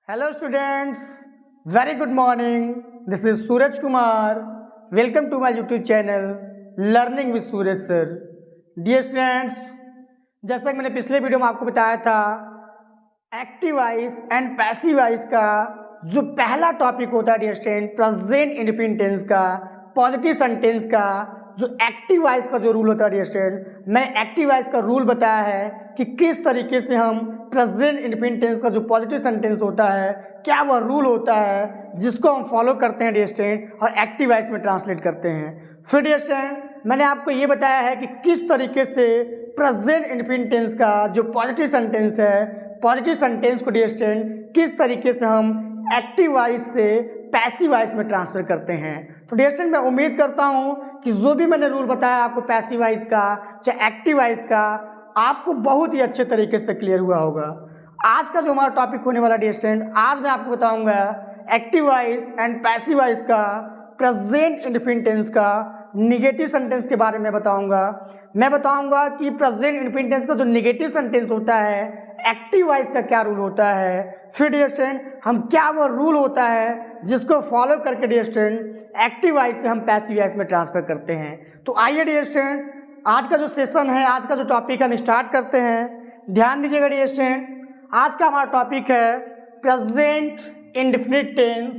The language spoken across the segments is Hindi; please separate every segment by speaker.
Speaker 1: Hello students, very good morning. This is Suraj Kumar. Welcome to my YouTube channel Learning with Suraj Sir. Dear students, जैसा कि मैंने पिछले वीडियो में आपको बताया था, active voice and passive voice का जो पहला टॉपिक होता है dear student, present indefinite tense का, पॉजिटिव सेंटेंस का जो एक्टिव वॉइस का जो रूल होता है डियर स्टूडेंट, मैंने एक्टिव वॉइस का रूल बताया है कि किस तरीके से हम प्रेजेंट इंडेफिनिट टेंस का जो पॉजिटिव सेंटेंस होता है क्या वह रूल होता है जिसको हम फॉलो करते हैं डियर स्टूडेंट और एक्टिव वॉइस में ट्रांसलेट करते हैं। फिर डियर स्टूडेंट मैंने आपको ये बताया है कि किस तरीके से प्रेजेंट इंडेफिनिट टेंस का जो पॉजिटिव सेंटेंस है, पॉजिटिव सेंटेंस को डियर स्टूडेंट किस तरीके से हम एक्टिव वॉइस से पैसिव वॉइस में ट्रांसफर करते हैं। तो डियर स्टूडेंट मैं उम्मीद करता हूं कि जो भी मैंने रूल बताया आपको पैसिव वॉइस का चाहे एक्टिव वॉइस का, आपको बहुत ही अच्छे तरीके से क्लियर हुआ होगा। आज का जो हमारा टॉपिक होने वाला डियर स्टूडेंट, आज मैं आपको बताऊंगा active voice and passive voice का, प्रेजेंट इंडेफिनिट टेंस का निगेटिव सेंटेंस के बारे में बताऊंगा। मैं बताऊंगा कि प्रेजेंट इंडेफिनिट टेंस का जो निगेटिव सेंटेंस होता है एक्टिव वॉइस का क्या रूल होता है। फिर डियर स्टूडेंट हम क्या वो रूल होता है जिसको फॉलो करके डियर स्टूडेंट एक्टिव वॉइस से हम पैसिव वॉइस में ट्रांसफर करते हैं। तो आइए डियर स्टूडेंट आज का जो सेशन है, आज का जो टॉपिक हम स्टार्ट करते हैं। ध्यान दीजिएगा डियर स्टूडेंट, आज का हमारा टॉपिक है present indefinite tense,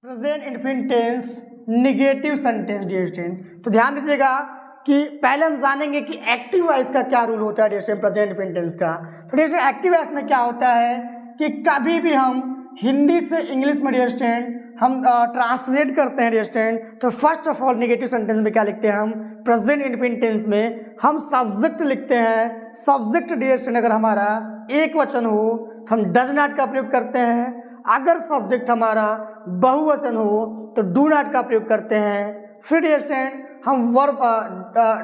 Speaker 1: present indefinite tense negative sentence dear student. तो ध्यान दीजिएगा कि पहले हम जानेंगे कि एक्टिव वॉइस का क्या रूल होता है dear student present indefinite tense का। तो डियर स्टूडेंट एक्टिव वॉइस में क्या होता है कि कभी भी हम हिंदी से इंग्लिश में डियर स्टूडेंट हम ट्रांसलेट करते हैं डियर स्टूडेंट, तो first of all negative sentence में क्या लिखते हैं हम प्रेजेंट इंडेफिनिट टेंस में हम सब्जेक्ट लिखते हैं। सब्जेक्ट डियर स्टूडेंट अगर हमारा एक वचन हो तो हम डज नॉट का प्रयोग करते हैं, अगर सब्जेक्ट हमारा बहुवचन हो तो डू नॉट का प्रयोग करते हैं। फिर डियर स्टूडेंट हम वर्ब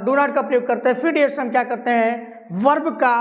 Speaker 1: डू नॉट का प्रयोग करते हैं। फिर डियर स्टूडेंट हम क्या करते हैं वर्ब का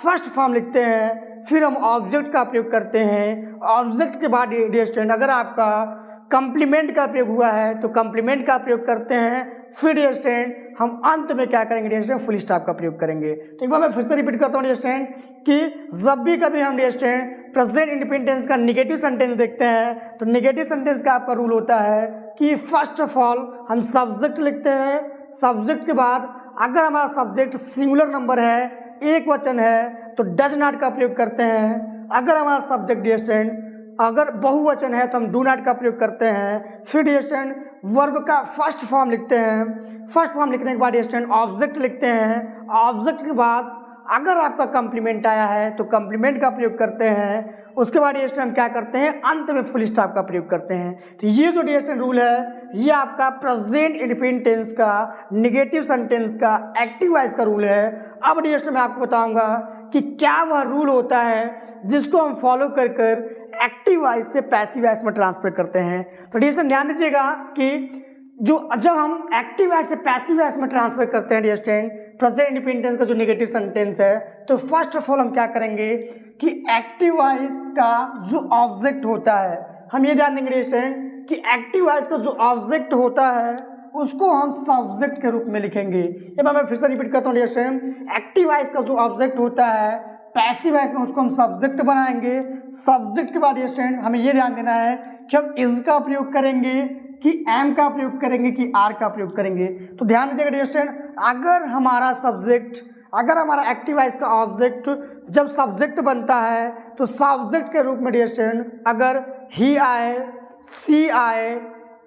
Speaker 1: फर्स्ट फॉर्म लिखते हैं। फिर हम ऑब्जेक्ट का प्रयोग करते हैं। ऑब्जेक्ट के बाद डियर स्टूडेंट अगर आपका कंप्लीमेंट का प्रयोग हुआ है तो कंप्लीमेंट का प्रयोग करते हैं। फिर डियर स्टूडेंट हम अंत में क्या करेंगे डियर स्टूडेंट फुल स्टॉप का प्रयोग करेंगे। तो एक बार मैं फिर से रिपीट करता हूँ डियर स्टूडेंट कि जब भी कभी हम dear student present indefinite tense का निगेटिव सेंटेंस देखते हैं तो निगेटिव सेंटेंस का आपका रूल होता है कि फर्स्ट ऑफ ऑल हम सब्जेक्ट लिखते हैं। सब्जेक्ट के बाद अगर हमारा सब्जेक्ट सिंगुलर नंबर है, एक वचन है, तो डज नॉट का प्रयोग करते हैं। अगर हमारा सब्जेक्ट डियर स्टूडेंट अगर बहुवचन है तो हम डू नॉट का प्रयोग करते हैं। फिर डियर स्टूडेंट वर्ब का फर्स्ट फॉर्म लिखते हैं। फर्स्ट फॉर्म लिखने के बाद डियर स्टूडेंट ऑब्जेक्ट लिखते हैं। ऑब्जेक्ट के बाद अगर आपका कंप्लीमेंट आया है तो कंप्लीमेंट का प्रयोग करते हैं। उसके बाद डियर स्टूडेंट हम क्या करते हैं अंत में फुल स्टॉप का प्रयोग करते हैं। तो ये जो डियर स्टूडेंट रूल है ये आपका प्रेजेंट इंडेफिनिट टेंस का, निगेटिव सेंटेंस का, एक्टिव वॉइस का रूल है। अब डियर स्टूडेंट मैं आपको बताऊंगा कि क्या वह रूल होता है जिसको हम फॉलो कर कर एक्टिव वॉइस से पैसिव वॉइस में ट्रांसफर करते हैं। तो डियर स्टूडेंट ध्यान दीजिएगा कि जब हम एक्टिव वॉइस से पैसिव वॉइस में ट्रांसफर करते हैं dear student present indefinite tense का जो निगेटिव सेंटेंस है, तो फर्स्ट ऑफ ऑल हम क्या करेंगे कि एक्टिव वॉइस का जो ऑब्जेक्ट होता है, हम ये ध्यान देंगे डियर स्टूडेंट कि एक्टिव वॉइस का जो ऑब्जेक्ट होता है उसको हम सब्जेक्ट के रूप में लिखेंगे। ये मैं फिर से रिपीट करता हूँ डियर स्टूडेंट, एक्टिव वॉइस का जो ऑब्जेक्ट होता है पैसिव वॉइस में उसको हम सब्जेक्ट बनाएंगे। सब्जेक्ट के बाद डियर स्टूडेंट हमें ये ध्यान देना है कि हम इज का प्रयोग करेंगे कि एम का प्रयोग करेंगे कि आर का प्रयोग करेंगे। तो ध्यान दीजिएगा डियर स्टूडेंट अगर हमारा सब्जेक्ट, अगर हमारा एक्टिव वॉइस का ऑब्जेक्ट जब सब्जेक्ट बनता है तो सब्जेक्ट के रूप में डियर स्टूडेंट अगर ही आए, सी आए,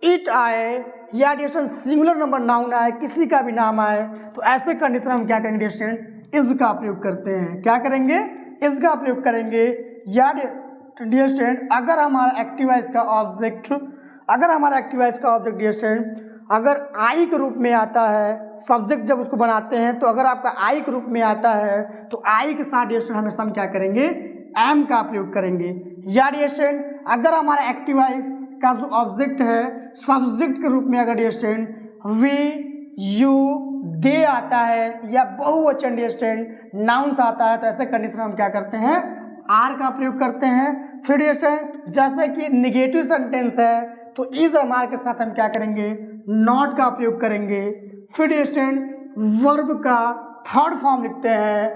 Speaker 1: इट आए या dear student singular number noun आए, किसी का भी नाम आए, तो ऐसे कंडीशन हम क्या करेंगे डियर स्टूडेंट इज का प्रयोग करते हैं। क्या करेंगे इज का प्रयोग करेंगे। या डियर स्टूडेंट अगर हमारा एक्टिव वॉइस का ऑब्जेक्ट, अगर हमारा एक्टिव वॉइस का ऑब्जेक्ट डियर स्टूडेंट अगर आई के रूप में आता है, सब्जेक्ट जब उसको बनाते हैं तो अगर आपका आई के रूप में आता है तो आई के साथ डियर स्टूडेंट हमेशा हम क्या करेंगे एम का प्रयोग करेंगे। या डियर स्टूडेंट अगर हमारा एक्टिव वॉइस का जो ऑब्जेक्ट है सब्जेक्ट के रूप में अगर डियर स्टूडेंट वी, यू, दे आता है या बहुवचन डियर स्टूडेंट नाउन्स आता है तो ऐसे कंडीशन में हम क्या करते हैं आर का प्रयोग करते हैं। फिर डियर स्टूडेंट जैसे कि निगेटिव सेंटेंस है तो इज एम आर के साथ हम क्या करेंगे नॉट का प्रयोग करेंगे। फिर डियर स्टूडेंट वर्ब का थर्ड फॉर्म लिखते हैं।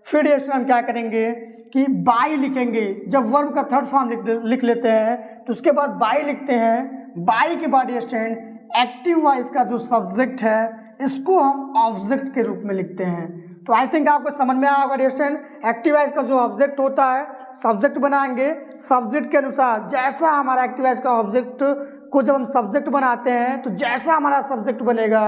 Speaker 1: फिर डियर स्टूडेंट हम क्या करेंगे कि बाई लिखेंगे, जब वर्ब का थर्ड फॉर्म लिख लेते हैं तो उसके बाद बाई लिखते हैं। बाई के बाद डियर स्टूडेंट एक्टिव वॉइस का जो सब्जेक्ट है इसको हम ऑब्जेक्ट के रूप में लिखते हैं। तो आई थिंक आपको समझ में आया होगा डियर स्टूडेंट, एक्टिव वॉइस का जो ऑब्जेक्ट होता है सब्जेक्ट बनाएंगे, सब्जेक्ट के अनुसार जैसा हमारा एक्टिव वॉइस का ऑब्जेक्ट को जब हम सब्जेक्ट बनाते हैं तो जैसा हमारा सब्जेक्ट बनेगा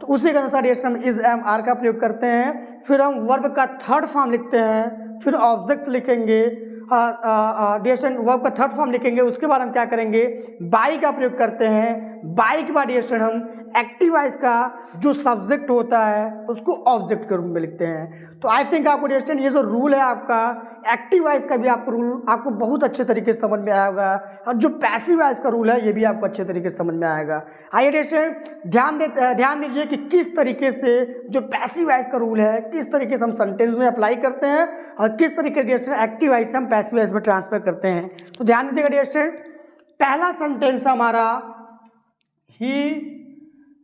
Speaker 1: तो उसी के अनुसार dear student is am are का प्रयोग करते हैं। फिर हम वर्ब का थर्ड फॉर्म लिखते हैं, फिर ऑब्जेक्ट लिखेंगे, डियर स्टूडेंट वर्ब का थर्ड फॉर्म लिखेंगे, उसके बाद हम क्या करेंगे बाई का प्रयोग करते हैं। बाई के बाद डियर स्टूडेंट हम एक्टिव वॉइस का जो सब्जेक्ट होता है उसको ऑब्जेक्ट के रूप में लिखते हैं। तो आई थिंक आपको डियर स्टूडेंट ये जो रूल है आपका एक्टिव वॉइस का भी आपको रूल आपको बहुत अच्छे तरीके से समझ में आया होगा, और जो पैसिव वॉइस का रूल है ये भी आपको अच्छे तरीके से समझ में आएगा। आइए डियर स्टूडेंट ध्यान दीजिए कि किस तरीके से जो पैसिव वॉइस का रूल है किस तरीके से हम सेंटेंस में अप्लाई करते हैं और किस तरीके से डियर स्टूडेंट एक्टिव वॉइस से हम पैसिव वॉइस में ट्रांसफर करते हैं। तो ध्यान दीजिएगा डियर स्टूडेंट, पहला सेंटेंस हमारा ही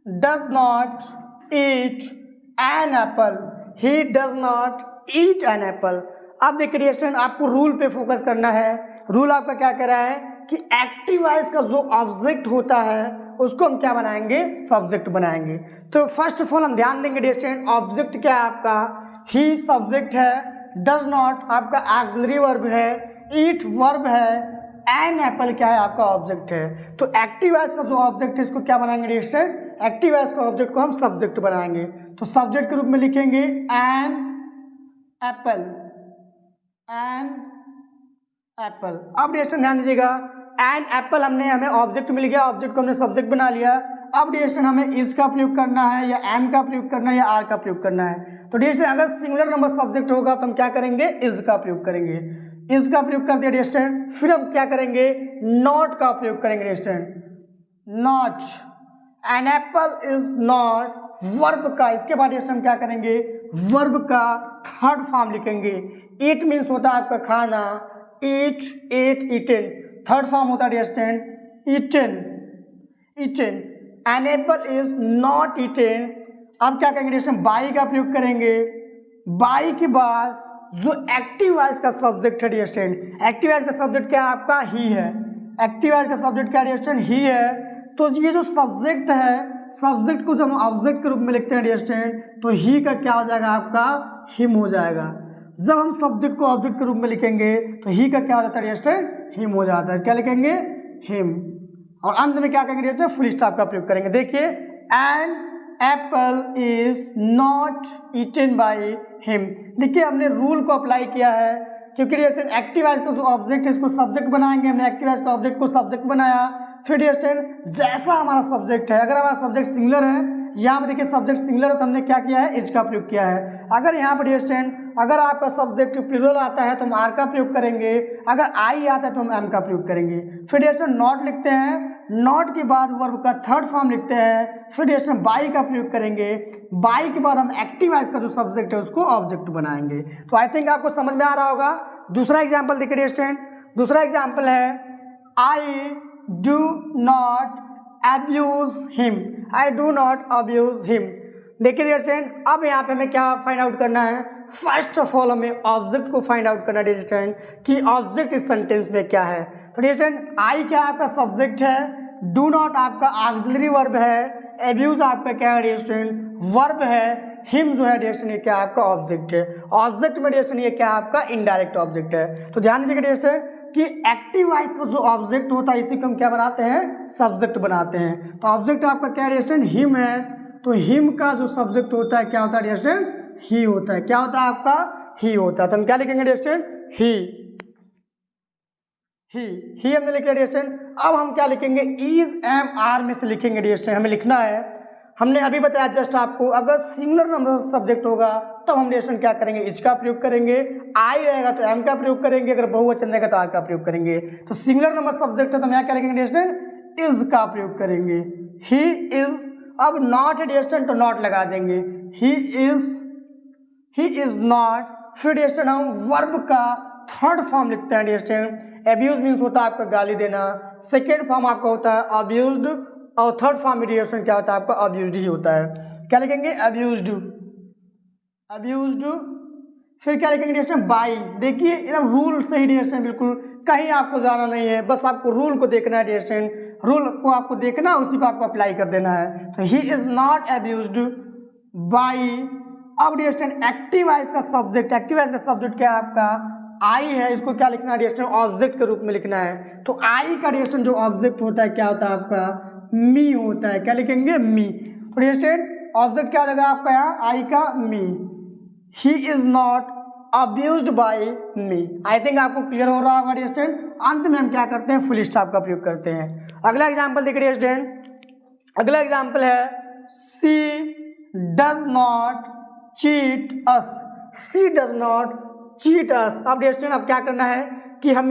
Speaker 1: does not eat an apple, he does not eat an apple। अब देखिए डियर स्टूडेंट आपको रूल पे फोकस करना है। रूल आपका क्या कह रहा है कि एक्टिव वॉइस का जो ऑब्जेक्ट होता है उसको हम क्या बनाएंगे सब्जेक्ट बनाएंगे। तो फर्स्ट ऑफ ऑल हम ध्यान देंगे डियर स्टूडेंट ऑब्जेक्ट क्या है आपका, ही सब्जेक्ट है, डज नॉट आपका ऑक्सिलरी वर्ब है, ईट वर्ब है, एन एप्पल क्या है आपका ऑब्जेक्ट है। तो एक्टिव वॉइस का जो ऑब्जेक्ट है इसको क्या बनाएंगे डियर स्टूडेंट, एक्टिव वॉइस का ऑब्जेक्ट को हम सब्जेक्ट बनाएंगे। तो सब्जेक्ट के रूप में लिखेंगे एन एप्पल, एन एप्पल। अब डियर स्टूडेंट ध्यान दीजिएगा एन एप्पल हमें ऑब्जेक्ट मिल गया, ऑब्जेक्ट को हमने सब्जेक्ट बना लिया। अब डियर स्टूडेंट हमें इज का प्रयोग करना है या एम का प्रयोग करना है या आर का प्रयोग करना है। तो डियर स्टूडेंट अगर सिंगुलर नंबर सब्जेक्ट होगा तो हम क्या करेंगे इज का प्रयोग करेंगे, इज का प्रयोग कर दिया डियर स्टूडेंट। फिर हम क्या करेंगे नॉट का प्रयोग करेंगे dear student, not, an apple is not verb का, इसके बाद हम क्या करेंगे वर्ब का थर्ड फॉर्म लिखेंगे। ईट मीन्स होता है आपका खाना, eat, ate, eaten, third form होता है dear student eaten, eaten, an apple is not eaten. अब क्या करेंगे डियर स्टूडेंट बाई का प्रयोग करेंगे। बाई के बाद जो एक्टिव वॉइस का सब्जेक्ट है डियर स्टूडेंट, एक्टिव वॉइस का सब्जेक्ट क्या है आपका ही है, एक्टिव वॉइस का सब्जेक्ट क्या डियर स्टूडेंट ही है। तो ये जो सब्जेक्ट है सब्जेक्ट को जब हम ऑब्जेक्ट के रूप में लिखते हैं डियर स्टूडेंट तो ही का क्या हो जाएगा आपका हिम हो जाएगा। जब हम सब्जेक्ट को ऑब्जेक्ट के रूप में लिखेंगे तो ही का क्या हो जाता है डियर स्टूडेंट हिम हो जाता है। क्या लिखेंगे हिम, और अंत में क्या करेंगे डियर स्टूडेंट फुल स्टॉप का प्रयोग करेंगे। देखिए an apple is not eaten by him. देखिए हमने रूल को अप्लाई किया है क्योंकि डियर स्टूडेंट एक्टिव वॉइस का जो ऑब्जेक्ट है इसको सब्जेक्ट बनाएंगे, हमने एक्टिव वॉइस का ऑब्जेक्ट को सब्जेक्ट बनाया। फिर डियर स्टूडेंट जैसा हमारा सब्जेक्ट है, अगर हमारा सब्जेक्ट सिंगुलर है, यहाँ पे देखिए सब्जेक्ट सिंगुलर है तो हमने क्या किया है इज का प्रयोग किया है। अगर यहाँ पर डियर स्टूडेंट अगर आपका सब्जेक्ट प्लूरल आता है तो हम आर का प्रयोग करेंगे, अगर आई आता है तो हम एम का प्रयोग करेंगे। फिर डियर स्टूडेंट नॉट लिखते हैं, नॉट के बाद वर्ब का थर्ड फॉर्म लिखते हैं। फिर डियर स्टूडेंट बाई का प्रयोग करेंगे, बाई के बाद हम एक्टिव वॉइस का जो सब्जेक्ट है उसको ऑब्जेक्ट बनाएंगे। तो आई थिंक आपको समझ में आ रहा होगा। दूसरा एग्जाम्पल देखिए डियर स्टूडेंट, दूसरा एग्जाम्पल है आई do not abuse him, I do not abuse him। देखिए डियर स्टूडेंट अब यहाँ पे हमें क्या फाइंड आउट करना है, फर्स्ट ऑफ ऑल हमें ऑब्जेक्ट को फाइंड आउट करना है डियर स्टूडेंट कि ऑब्जेक्ट इस सेंटेंस में क्या है। तो डियर स्टूडेंट आई क्या आपका सब्जेक्ट है, डू नॉट आपका ऑक्सिलरी वर्ब है, एब्यूज आपका क्या है डियर स्टूडेंट वर्ब है, हिम जो है डियर स्टूडेंट क्या आपका ऑब्जेक्ट है। ऑब्जेक्ट में डियर स्टूडेंट ये क्या आपका इनडायरेक्ट ऑब्जेक्ट है। तो ध्यान दीजिएगा डियर स्टूडेंट कि एक्टिव वॉइस का जो ऑब्जेक्ट होता है इसी को हम क्या बनाते हैं सब्जेक्ट बनाते हैं। तो ऑब्जेक्ट आपका क्या डियर स्टूडेंट हिम है, तो हिम का जो सब्जेक्ट होता है क्या होता है डियर स्टूडेंट ही होता है। क्या होता है आपका ही होता है। तो हम क्या लिखेंगे डियर स्टूडेंट ही, ही हमने लिख लिया डियर स्टूडेंट। अब हम क्या लिखेंगे इज एम आर में से लिखेंगे डियर स्टूडेंट, हमें लिखना है। हमने अभी बताया जस्ट आपको अगर सिंगुलर नंबर सब्जेक्ट होगा तब हम डियर स्टूडेंट क्या करेंगे इज का प्रयोग करेंगे, आई रहेगा तो एम का प्रयोग करेंगे, अगर बहुवचन रहेगा तो आर का प्रयोग करेंगे। तो सिंगुलर नंबर सब्जेक्ट है तो हम यहाँ क्या लिखेंगे डियर स्टूडेंट इज का प्रयोग करेंगे। ही इज, अब नॉट है डियर स्टूडेंट तो नॉट लगा देंगे, ही इज नॉट। फिर डियर स्टूडेंट हम वर्ब का थर्ड फॉर्म लिखते हैं डियर स्टूडेंट, एब्यूज मीन्स होता है आपका गाली देना, सेकेंड फॉर्म आपका होता है अब्यूज्ड, और थर्ड फॉर्म में डियर स्टूडेंट क्या होता है आपका अब्यूज्ड ही होता है। क्या लिखेंगे अब्यूज्ड, अब्यूज्ड। फिर क्या लिखेंगे डिस्टेंस बाई। देखिए एकदम रूल सही डिस्टेंस, बिल्कुल कहीं आपको जाना नहीं है, बस आपको रूल को देखना है डिस्टेंस, रूल को आपको देखना, उसी को आपको अप्लाई कर देना है। तो ही इज नॉट अब्यूज्ड बाई। अब डिस्टेंस एक्टिव वॉइस का सब्जेक्ट, एक्टिव वॉइस का सब्जेक्ट क्या है आपका आई है, इसको क्या लिखना है डिस्टेंस ऑब्जेक्ट के रूप में लिखना है। तो आई का डिस्टेंस जो ऑब्जेक्ट होता है क्या होता है आपका मी होता है, क्या लिखेंगे मी। तो डिस्टेंस ऑब्जेक्ट क्या लगा आपका यहाँ आई का me. He is not abused by me. I think आपको क्लियर हो रहा होगा डिस्टेंस। अंत में हम क्या करते हैं फुल स्टॉप का प्रयोग करते हैं। अगला एग्जाम्पल देखिए डिस्टेंस, अगला एग्जाम्पल है she does not cheat us. She does not cheat us. अब डिस्टेंस अब क्या करना है कि हम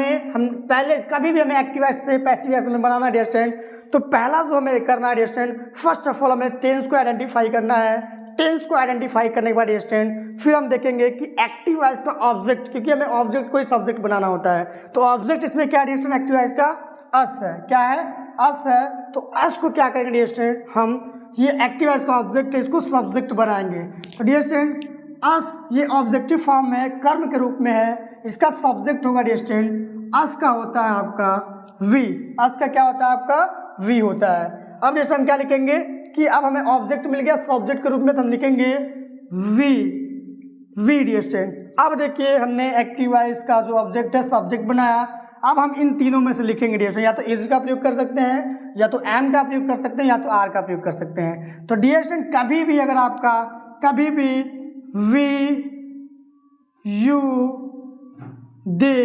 Speaker 1: पहले कभी भी हमें एक्टिव वॉइस से पैसिव वॉइस में बनाना डिस्टेंस, तो पहला जो हमें करना है डिस्टेंस, फर्स्ट ऑफ ऑल हमें टेंस को आइडेंटिफाई करना है। टेंस को आइडेंटिफाई करने के बाद डिस्टेंस फिर हम देखेंगे कि एक्टिव वॉइस का ऑब्जेक्ट, क्योंकि हमें ऑब्जेक्ट को ही सब्जेक्ट बनाना होता है, तो ऑब्जेक्ट इसमें क्या डिस्टेंस एक्टिव वॉइस का अस है। क्या है अस है। तो अस को क्या करेंगे डिस्टेंस हम, ये एक्टिव वॉइस का ऑब्जेक्ट है, इसको सब्जेक्ट बनाएंगे। तो डिस्टेंस अस ये ऑब्जेक्टिव फॉर्म में कर्म के रूप में है, इसका सब्जेक्ट होगा डिस्टेंस अस का होता है आपका वी। अस का क्या होता है आपका वी होता है। अब जैसे हम क्या लिखेंगे कि अब हमें ऑब्जेक्ट मिल गया सब्जेक्ट के रूप में, तो हम लिखेंगे वी, वी डिस्टेंस। अब देखिए हमने एक्टिव वॉइस का जो ऑब्जेक्ट है सब्जेक्ट बनाया। अब हम इन तीनों में से लिखेंगे डिस्टेंस, या तो इज का प्रयोग कर सकते हैं, या तो एम का प्रयोग कर सकते हैं, या तो आर का प्रयोग कर सकते हैं। तो डिस्टेंस कभी भी अगर आपका कभी भी वी यू दे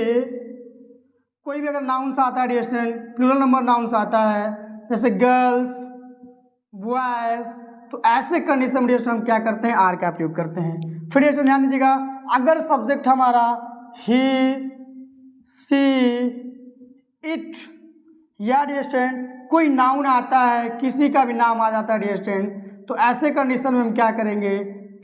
Speaker 1: कोई भी अगर नाउन्स आता है डिस्टेंस, प्लूरल नंबर नाउन्स आता है जैसे गर्ल्स बॉयज, तो ऐसे कंडीशन में डिस्टेंस हम क्या करते हैं आर का प्रयोग करते हैं। फिर डिस्टेंस ध्यान दीजिएगा, अगर सब्जेक्ट हमारा ही सी इट या डिस्टेंस कोई नाउन आता है, किसी का भी नाम आ जाता है डिस्टेंस, तो ऐसे कंडीशन में हम क्या करेंगे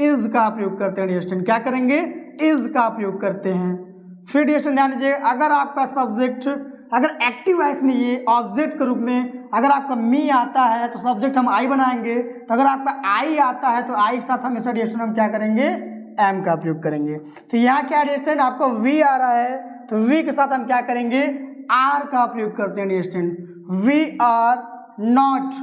Speaker 1: इज का प्रयोग करते हैं डिस्टेंस। क्या करेंगे इज का प्रयोग करते हैं। फिर डिस्टेंस ध्यान दीजिए, अगर आपका सब्जेक्ट अगर एक्टिव वॉइस में ये ऑब्जेक्ट के रूप में अगर आपका मी आता है तो सब्जेक्ट हम आई बनाएंगे, तो अगर आपका आई आता है तो आई के साथ हमेशा डिस्टेंस हम क्या करेंगे एम का प्रयोग करेंगे। तो यहाँ क्या डिस्टेंस आपको वी आ रहा है, तो वी के साथ हम क्या करेंगे आर का प्रयोग करते हैं डिस्टेंस वी आर नॉट।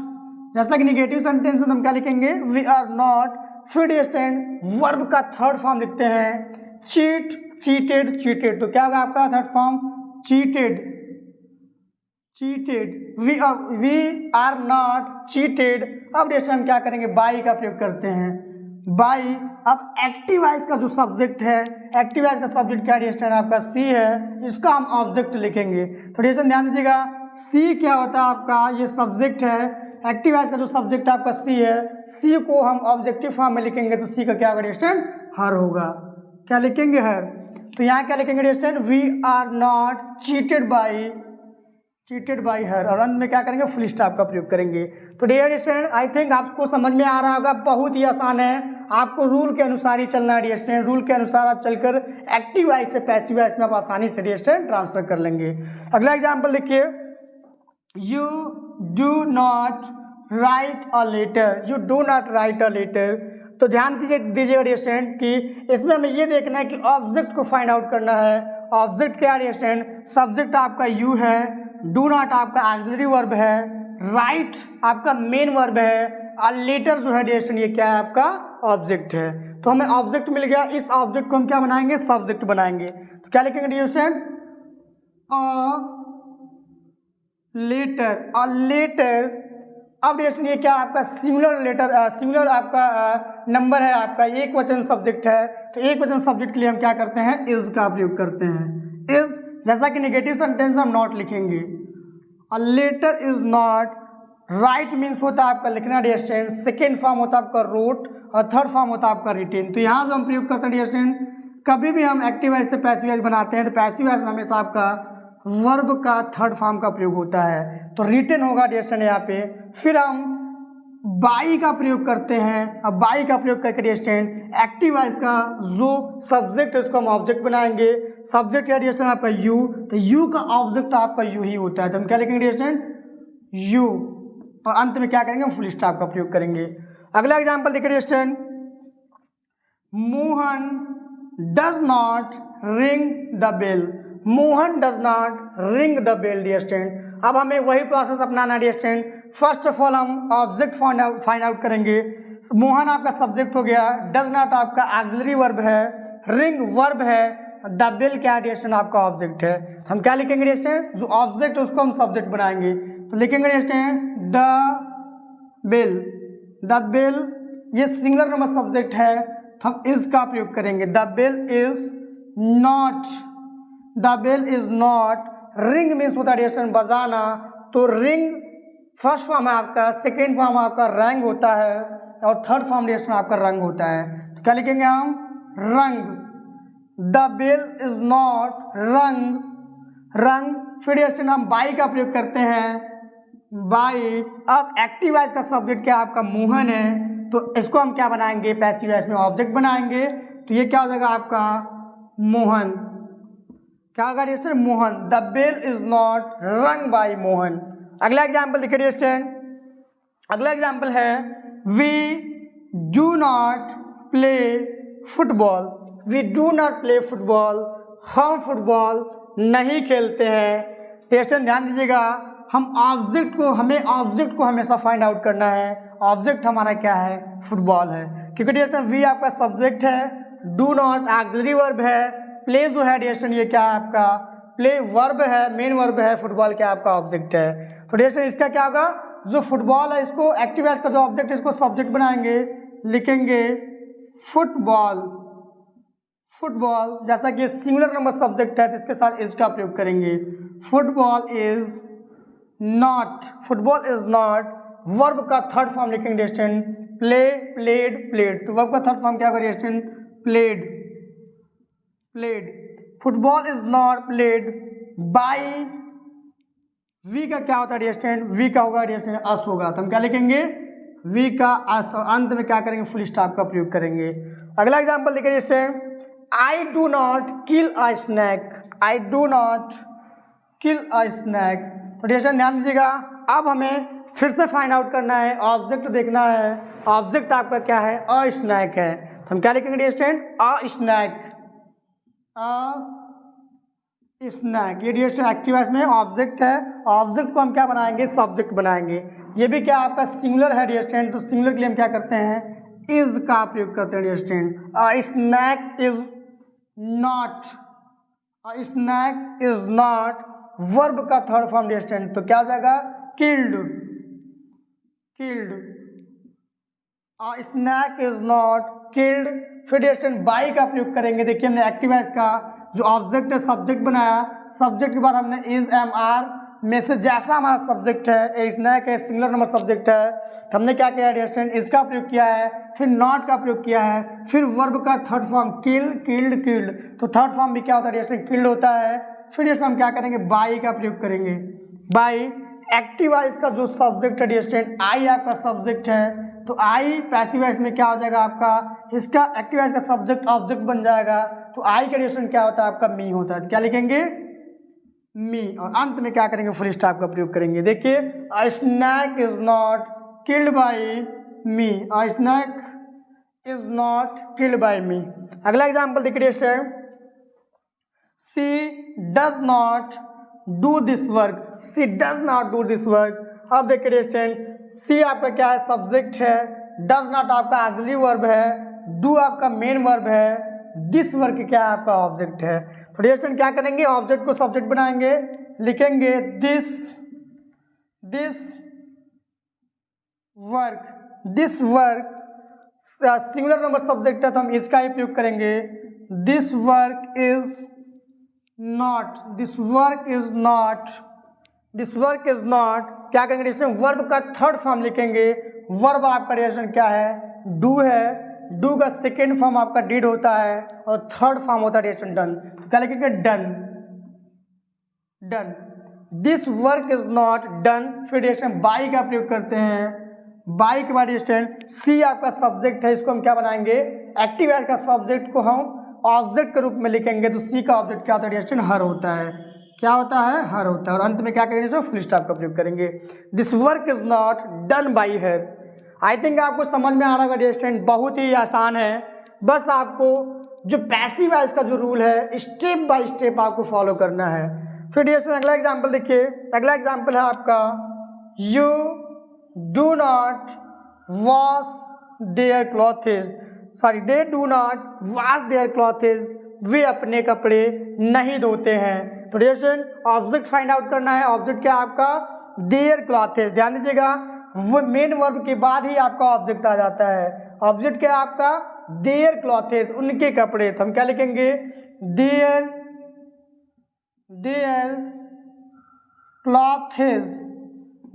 Speaker 1: जैसा कि निगेटिव सेंटेंस में हम क्या लिखेंगे वी आर नॉट। फिर डिस्टेंस वर्ब का थर्ड फॉर्म लिखते हैं चीट, चीटेड, चीटेड। तो क्या होगा आपका third form cheated, cheated. We are not cheated. अब डिस्टेंस हम क्या करेंगे बाई का प्रयोग करते हैं बाई। अब एक्टिव वॉइस का जो सब्जेक्ट है, एक्टिव वॉइस का सब्जेक्ट क्या डिस्टेंस आपका सी है, इसका हम ऑब्जेक्ट लिखेंगे। तो डिस्टेंस ध्यान दीजिएगा, सी क्या होता है आपका ये सब्जेक्ट है, एक्टिव वॉइस का जो सब्जेक्ट आपका सी है, सी को हम ऑब्जेक्टिव फॉर्म में लिखेंगे, तो सी का क्या होगा डिस्टेंस हर होगा। क्या लिखेंगे हर। तो यहाँ क्या लिखेंगे distance we are not cheated by, cheated by her, और अंत में क्या करेंगे फुल स्टॉप का प्रयोग करेंगे। तो डियर स्टूडेंट आई थिंक आपको समझ में आ रहा होगा, बहुत ही आसान है, आपको रूल के अनुसार ही चलना है डियर स्टूडेंट। रूल के अनुसार आप चलकर एक्टिव वॉइस से पैसिव वॉइस में आप आसानी से डियर स्टूडेंट ट्रांसफर कर लेंगे। अगला एग्जाम्पल देखिए, you do not write a letter, you do not write a letter. तो ध्यान दीजिएगा डियर स्टूडेंट कि इसमें हमें ये देखना है कि ऑब्जेक्ट को फाइंड आउट करना है। ऑब्जेक्ट क्या है डियर स्टूडेंट, सब्जेक्ट आपका यू है, डू नॉट आपका ऑक्सिलरी वर्ब है, राइट आपका मेन वर्ब है, और लेटर जो है डियर स्टूडेंट ये क्या है आपका ऑब्जेक्ट है। तो हमें ऑब्जेक्ट मिल गया, इस ऑब्जेक्ट को हम क्या बनाएंगे सब्जेक्ट बनाएंगे। तो क्या लिखेंगे dear student a letter, a letter. अब डियर स्टूडेंट ये क्या आपका सिंगुलर लेटर, सिंगुलर आपका नंबर है, आपका एक वचन सब्जेक्ट है, तो एक वचन सब्जेक्ट के लिए हम क्या करते हैं इज का प्रयोग करते हैं इज। जैसा कि नेगेटिव सेंटेंस हम नॉट लिखेंगे, a letter is not. Write means होता है आपका लिखना डियर स्टूडेंट, सेकेंड फॉर्म होता है आपका रोट, और थर्ड फॉर्म होता है आपका रिटेन। तो यहाँ जो हम प्रयोग करते हैं डियर स्टूडेंट, कभी भी हम एक्टिव वॉइस से पैसिव वॉइस बनाते हैं तो पैसिव वॉइस में हमेशा आपका वर्ब का थर्ड फॉर्म का प्रयोग होता है, तो रिटेन होगा डियर स्टूडेंट यहाँ पे। फिर हम बाई का प्रयोग करते हैं। अब बाई का प्रयोग करके डियर स्टूडेंट एक्टिव वॉइस का जो सब्जेक्ट है उसको हम ऑब्जेक्ट बनाएंगे। सब्जेक्ट है डियर स्टूडेंट आपका यू, तो यू का ऑब्जेक्ट आपका यू ही होता है, तो हम क्या लिखेंगे डियर स्टूडेंट यू, और अंत में क्या करेंगे हम फुल स्टॉप का प्रयोग करेंगे। अगला एग्जाम्पल देखिए dear student, Mohan does not ring the bell, Mohan does not ring the bell dear student. अब हमें वही प्रोसेस अपनाना dear student. First of all हम ऑब्जेक्ट फाइंड आउट करेंगे। मोहन आपका सब्जेक्ट हो गया, डज नॉट आपका ऑक्सिलरी वर्ब है, रिंग वर्ब है, द बेल क्या डियर स्टूडेंट आपका ऑब्जेक्ट है। हम क्या लिखेंगे डियर स्टूडेंट, जो ऑब्जेक्ट है उसको हम सब्जेक्ट बनाएंगे, तो लिखेंगे dear student the bell. The bell ये सिंगुलर नंबर सब्जेक्ट है तो हम इज का प्रयोग करेंगे। The bell is not, the bell is not, ring means होता है डियर स्टूडेंट बजाना, तो रिंग फर्स्ट फॉर्म है आपका, सेकेंड फॉर्म आपका रंग होता है और थर्ड फॉर्म डियर स्टूडेंट आपका रंग होता है। तो क्या लिखेंगे हम, रंग। द बेल इज नॉट रंग, रंग। फिर डियर स्टूडेंट हम बाई का प्रयोग करते हैं, बाई। अब एक्टिव वॉइस का सब्जेक्ट क्या आपका मोहन है, तो इसको हम क्या बनाएंगे, पैसिव वॉइस में ऑब्जेक्ट बनाएंगे, तो ये क्या हो जाएगा आपका मोहन। क्या होगा dear student, Mohan. The bell is not rung by Mohan. अगला एग्जाम्पल देखिए डियर स्टूडेंट, अगला एग्जाम्पल है we do not play football, we do not play football, हम फुटबॉल नहीं खेलते हैं। डियर स्टूडेंट ध्यान दीजिएगा, हम ऑब्जेक्ट को, हमें ऑब्जेक्ट को हमेशा फाइंड आउट करना है। ऑब्जेक्ट हमारा क्या है, फुटबॉल है, क्योंकि डियर स्टूडेंट वी आपका सब्जेक्ट है, डू नॉट ऑक्सिलरी वर्ब है, प्ले जो है डियर स्टूडेंट ये क्या है आपका प्ले वर्ब है, मेन वर्ब है, फुटबॉल क्या आपका ऑब्जेक्ट है। तो डियर स्टूडेंट इसका क्या होगा, जो फुटबॉल है इसको एक्टिव वॉइस का जो ऑब्जेक्ट है इसको सब्जेक्ट बनाएंगे, लिखेंगे फुटबॉल। फुटबॉल जैसा कि सिंगुलर नंबर सब्जेक्ट है तो इसके साथ इज का प्रयोग करेंगे। Football is not, football is not, verb का थर्ड फॉर्म लिखेंगे dear student, play, played, played, तो वर्ब का थर्ड फॉर्म क्या होगा dear student, played, played. Football is not played by, we का क्या होता है डियर स्टूडेंट, वी का होगा डियर स्टूडेंट अस होगा, तो हम क्या लिखेंगे वी का अस, और अंत में क्या करेंगे फुल स्टॉप का प्रयोग करेंगे। अगला एग्जांपल देखिए dear student, I do not kill a snake, I do not kill a snake. तो डियर स्टूडेंट ध्यान दीजिएगा, अब हमें फिर से फाइंड आउट करना है, ऑब्जेक्ट देखना है, ऑब्जेक्ट आपका क्या है, अ स्नैक है, तो हम क्या लिखेंगे dear student, a snack, a snack. ये डियर स्टूडेंट एक्टिव वॉइस में ऑब्जेक्ट है, ऑब्जेक्ट को हम क्या बनाएंगे, सब्जेक्ट बनाएंगे। ये भी क्या आपका सिंगुलर है डियर स्टूडेंट, तो सिंगुलर के लिए हम क्या करते हैं, इज का प्रयोग करते हैं dear student. A snake is not, a snake is not, verb का थर्ड फॉर्म डियर स्टूडेंट, तो क्या हो जाएगा killed, killed. A snake is not killed. फिर डियर स्टूडेंट बाई का प्रयोग करेंगे। देखिए हमने एक्टिव वॉइस का जो ऑब्जेक्ट है सब्जेक्ट बनाया, सब्जेक्ट के बाद हमने इज एम आर में से जैसा हमारा सब्जेक्ट है, स्नैक है सिंगुलर नंबर सब्जेक्ट है, तो हमने क्या किया डियर स्टूडेंट, इसका प्रयोग किया है, फिर नॉट का प्रयोग किया है, फिर वर्ब का थर्ड फॉर्म किल, किल्ड, किल्ड, तो थर्ड फॉर्म भी क्या होता है डियर स्टूडेंट, किल्ड होता है। फिर डियर स्टूडेंट हम क्या करेंगे, बाई का प्रयोग करेंगे। बाई एक्टिव वॉइस का जो सब्जेक्ट है डियर स्टूडेंट, आई आपका सब्जेक्ट है, तो आई पैसिव वॉइस में क्या हो जाएगा आपका, इसका एक्टिव वॉइस का सब्जेक्ट ऑब्जेक्ट बन जाएगा, तो आई का डियर स्टूडेंट क्या होता है आपका मी होता है, क्या लिखेंगे मी, और अंत में क्या करेंगे फुल स्टॉप का प्रयोग करेंगे। देखिए a snake is not killed by me, a snake is not killed by me. अगला एग्जांपल देखिए student, she does not do this work, she does not do this work. अब देखिए स्टूडेंट, सी आपका क्या है, सब्जेक्ट है, डज नॉट आपका ऑक्सिलरी वर्ब है, डू आपका मेन वर्ब है, दिस वर्क क्या है आपका ऑब्जेक्ट है। तो डियर स्टूडेंट क्या करेंगे, ऑब्जेक्ट को सब्जेक्ट बनाएंगे, लिखेंगे this, this work, this work singular number subject है तो हम इसका ही प्रयोग करेंगे, this work is not, this work is not, this work is not. क्या करेंगे इसमें वर्ब का थर्ड फॉर्म लिखेंगे, वर्ब आपका रिएक्शन क्या है, डू है, डू का सेकेंड फॉर्म आपका डिड होता है और थर्ड फॉर्म होता है रिएक्शन डन, तो क्या लिखेंगे done, done. This work is not done. फिर रिएक्शन बाई का प्रयोग करते हैं, बाई के बाद स्टूडेंट सी आपका सब्जेक्ट है, इसको हम क्या बनाएंगे, एक्टिव वॉइस का सब्जेक्ट को हम ऑब्जेक्ट के रूप में लिखेंगे, तो सी का ऑब्जेक्ट क्या होता है स्टूडेंट, हर होता है, क्या होता है, हर होता है, और अंत में क्या करेंगे इसमें फुल स्टॉप का प्रयोग करेंगे, this work is not done by her. I think आपको समझ में आ रहा होगा स्टूडेंट, बहुत ही आसान है, बस आपको जो पैसिव वॉइस का जो रूल है स्टेप बाय स्टेप आपको फॉलो करना है। फिर डियर अगला एग्जाम्पल देखिए, अगला एग्जाम्पल है आपका you do not wash their clothes, sorry they do not wash their clothes, वे अपने कपड़े नहीं धोते हैं। तो डियर ऑब्जेक्ट फाइंड आउट करना है। ऑब्जेक्ट क्या आपका देयर क्लॉथेज, ध्यान दीजिएगा वो मेन वर्ब के बाद ही आपका ऑब्जेक्ट आ जाता है। ऑब्जेक्ट क्या आपका देयर क्लॉथेज, उनके कपड़े। तो हम क्या लिखेंगे देयर क्लॉथेज,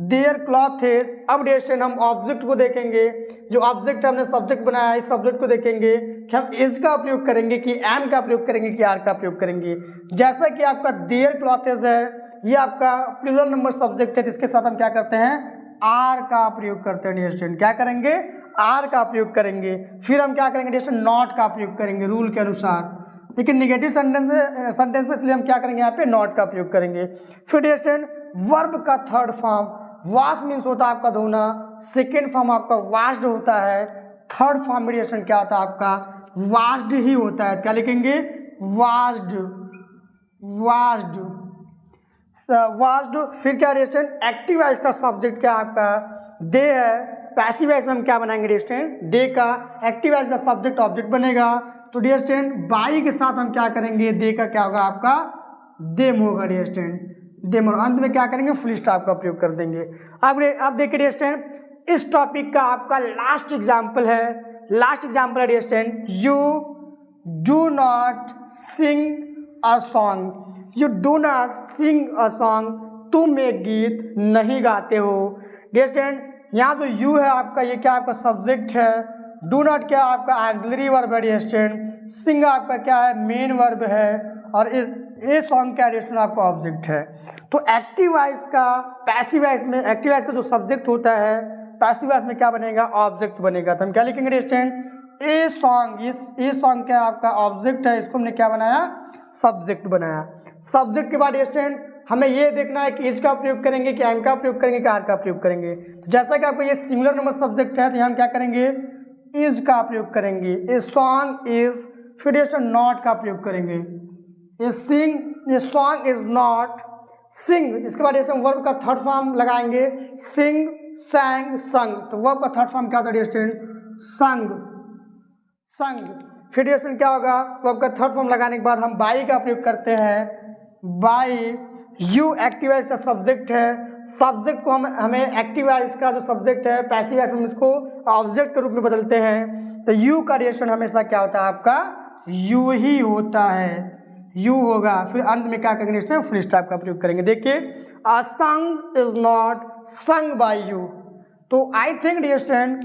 Speaker 1: देयर क्लॉथेज। अब डियर हम ऑब्जेक्ट को देखेंगे, जो ऑब्जेक्ट हमने सब्जेक्ट बनाया है इस सब्जेक्ट को देखेंगे कि हम इज का प्रयोग करेंगे कि एम का प्रयोग करेंगे कि आर का प्रयोग करेंगे। जैसा कि आपका देयर क्लॉथेज है ये आपका प्लूरल नंबर सब्जेक्ट है, इसके साथ हम क्या करते हैं आर का प्रयोग करते हैं। डियर क्या करेंगे आर का प्रयोग करेंगे। फिर हम क्या करेंगे डियर नॉट का प्रयोग करेंगे रूल के अनुसार। लेकिन निगेटिव सेंटेंस इसलिए हम क्या करेंगे यहाँ पे नॉट का प्रयोग करेंगे। फिर डियर वर्ब का थर्ड फॉर्म वॉश मीन्स होता है आपका धोना, सेकेंड फॉर्म आपका वॉश्ड होता है, थर्ड फॉर्म में डियर क्या होता है आपका वॉश्ड ही होता है। क्या लिखेंगे वॉश्ड, वॉश्ड, वॉश्ड। फिर क्या डियर एक्टिव वॉइस का सब्जेक्ट क्या आपका दे है, पैसिव वॉइस में हम क्या बनाएंगे डियर दे का एक्टिव वॉइस का सब्जेक्ट ऑब्जेक्ट बनेगा। तो डियर बाई के साथ हम क्या करेंगे दे का क्या होगा आपका देम होगा डियर देम, और अंत में क्या करेंगे फुल स्टॉप का प्रयोग कर देंगे। अब देखिए डियर इस टॉपिक का आपका लास्ट एग्जाम्पल है, लास्ट एग्जाम्पल है dear you do not sing a song, you do not sing a song, तुम एक गीत नहीं गाते हो। डियर यहाँ जो यू है आपका ये क्या आपका सब्जेक्ट है, डू नॉट क्या आपका ऑक्सिलरी वर्ब है डियर, सिंग आपका क्या है मेन वर्ब है, और ये सॉन्ग क्या डियर आपका ऑब्जेक्ट है। तो एक्टिव वॉइस का पैसिव वॉइस में, एक्टिव वॉइस का जो सब्जेक्ट होता है पैसिव वॉइस में क्या बनेगा ऑब्जेक्ट बनेगा। तो हम क्या लिखेंगे डियर ए सॉन्ग, ये सॉन्ग क्या आपका ऑब्जेक्ट है, इसको हमने क्या बनाया सब्जेक्ट बनाया। सब्जेक्ट के बाद डियर हमें ये देखना है कि इज का प्रयोग करेंगे कि एम का प्रयोग करेंगे कि आर का प्रयोग करेंगे। जैसा कि आपको ये सिंगुलर नंबर सब्जेक्ट है तो यहाँ हम क्या करेंगे इज का प्रयोग करेंगे, ए सॉन्ग इज, फिर डियर नॉट का प्रयोग करेंगे, ए सॉन्ग इज नॉट सिंग। इसके बाद डियर वर्ब का थर्ड फॉर्म लगाएंगे सिंग, सैंग, संग। तो वर्ब का थर्ड फॉर्म क्या होता है डियर संग, संग। फिर डियर क्या होगा वर्ब का थर्ड फॉर्म लगाने के बाद हम बाई का प्रयोग करते हैं, बाई। यू एक्टिव वॉइस का सब्जेक्ट है, सब्जेक्ट को हमें एक्टिव वॉइस का जो सब्जेक्ट है पैसिव वॉइस में इसको ऑब्जेक्ट के रूप में बदलते हैं। तो यू का डियर हमेशा क्या होता है आपका यू ही होता है, यू होगा। फिर अंत में क्या करेंगे फुल स्टॉप का प्रयोग करेंगे। देखिए a song is not sung by you. तो आई थिंक डियर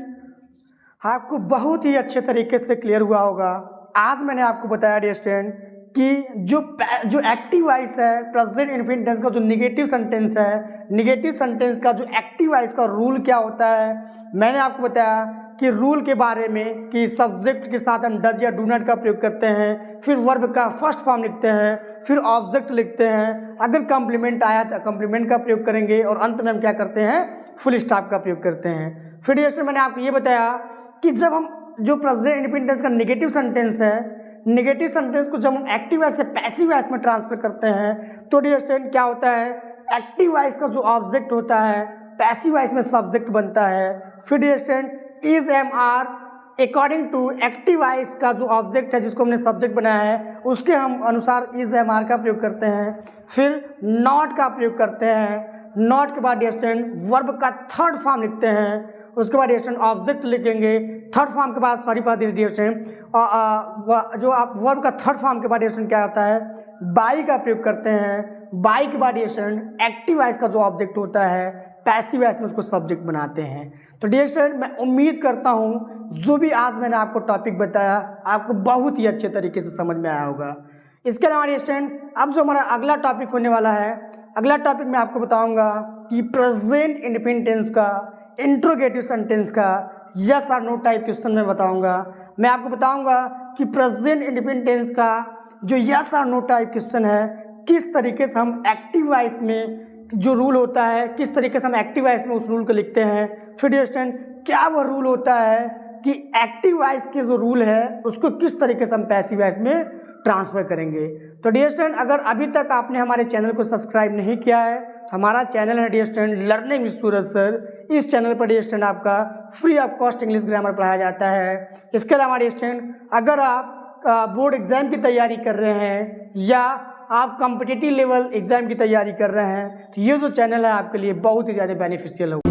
Speaker 1: आपको बहुत ही अच्छे तरीके से क्लियर हुआ होगा। आज मैंने आपको बताया डियर कि जो एक्टिव वॉइस है प्रेजेंट इनफिनिट टेंस का जो निगेटिव सेंटेंस है, निगेटिव सेंटेंस का जो एक्टिव वॉइस का रूल क्या होता है। मैंने आपको बताया कि रूल के बारे में कि सब्जेक्ट के साथ हम डज या डू नॉट का प्रयोग करते हैं, फिर वर्ब का फर्स्ट फॉर्म लिखते हैं, फिर ऑब्जेक्ट लिखते हैं, अगर कॉम्प्लीमेंट आया तो कॉम्प्लीमेंट का प्रयोग करेंगे, और अंत में हम क्या करते हैं फुल स्टॉप का प्रयोग करते हैं। फिर डियर मैंने आपको ये बताया कि जब हम जो प्रेजेंट इनफिनिट टेंस का निगेटिव सेंटेंस है, निगेटिव सेंटेंस को जब हम एक्टिव वॉइस से पैसिव वॉइस में ट्रांसफर करते हैं तो डियर क्या होता है एक्टिव वॉइस का जो ऑब्जेक्ट होता है पैसिव वॉइस में सब्जेक्ट बनता है। फिर dear is am are according to active voice का जो ऑब्जेक्ट है जिसको हमने सब्जेक्ट बनाया है उसके हम अनुसार इज एम आर का प्रयोग करते हैं। फिर नॉट का प्रयोग करते हैं, नॉट के बाद डियर वर्ब का थर्ड फॉर्म लिखते हैं, उसके बाद डियर ऑब्जेक्ट लिखेंगे, थर्ड फॉर्म के बाद सॉरी बात डियर जो आप वर्ब का थर्ड फॉर्म के बाद डियर क्या होता है बाई का प्रयोग करते हैं, बाई के बाद डियर एक्टिव वॉइस का जो ऑब्जेक्ट होता है पैसिव वॉइस में उसको सब्जेक्ट बनाते हैं। तो डियर मैं उम्मीद करता हूँ जो भी आज मैंने आपको टॉपिक बताया आपको बहुत ही अच्छे तरीके से समझ में आया होगा। इसके अलावा डियर अब जो हमारा अगला टॉपिक होने वाला है, अगला टॉपिक मैं आपको बताऊंगा कि प्रेजेंट इंडेफिनिट टेंस का इंट्रोगेटिव सेंटेंस का यस और नो टाइप क्वेश्चन में बताऊंगा। मैं आपको बताऊंगा कि प्रेजेंट इंडेफिनिट टेंस का जो यस और नो टाइप क्वेश्चन है किस तरीके से हम एक्टिव वॉइस में जो रूल होता है किस तरीके से हम एक्टिव वॉइस में उस रूल को लिखते हैं। फिर डियर क्या वो रूल होता है कि एक्टिव वॉइस के जो रूल है उसको किस तरीके से हम पैसिव वॉइस में ट्रांसफर करेंगे। तो डियर स्टूडेंट, अगर अभी तक आपने हमारे चैनल को सब्सक्राइब नहीं किया है तो हमारा चैनल है dear student learning with Suraj sir. इस चैनल पर डियर स्टूडेंट आपका free of cost English grammar पढ़ाया जाता है। इसके अलावा डियर स्टूडेंट, अगर आप बोर्ड एग्जाम की तैयारी कर रहे हैं या आप कॉम्पिटिटिव लेवल एग्जाम की तैयारी कर रहे हैं तो ये जो चैनल है आपके लिए बहुत ही ज़्यादा बेनिफिशियल होगा।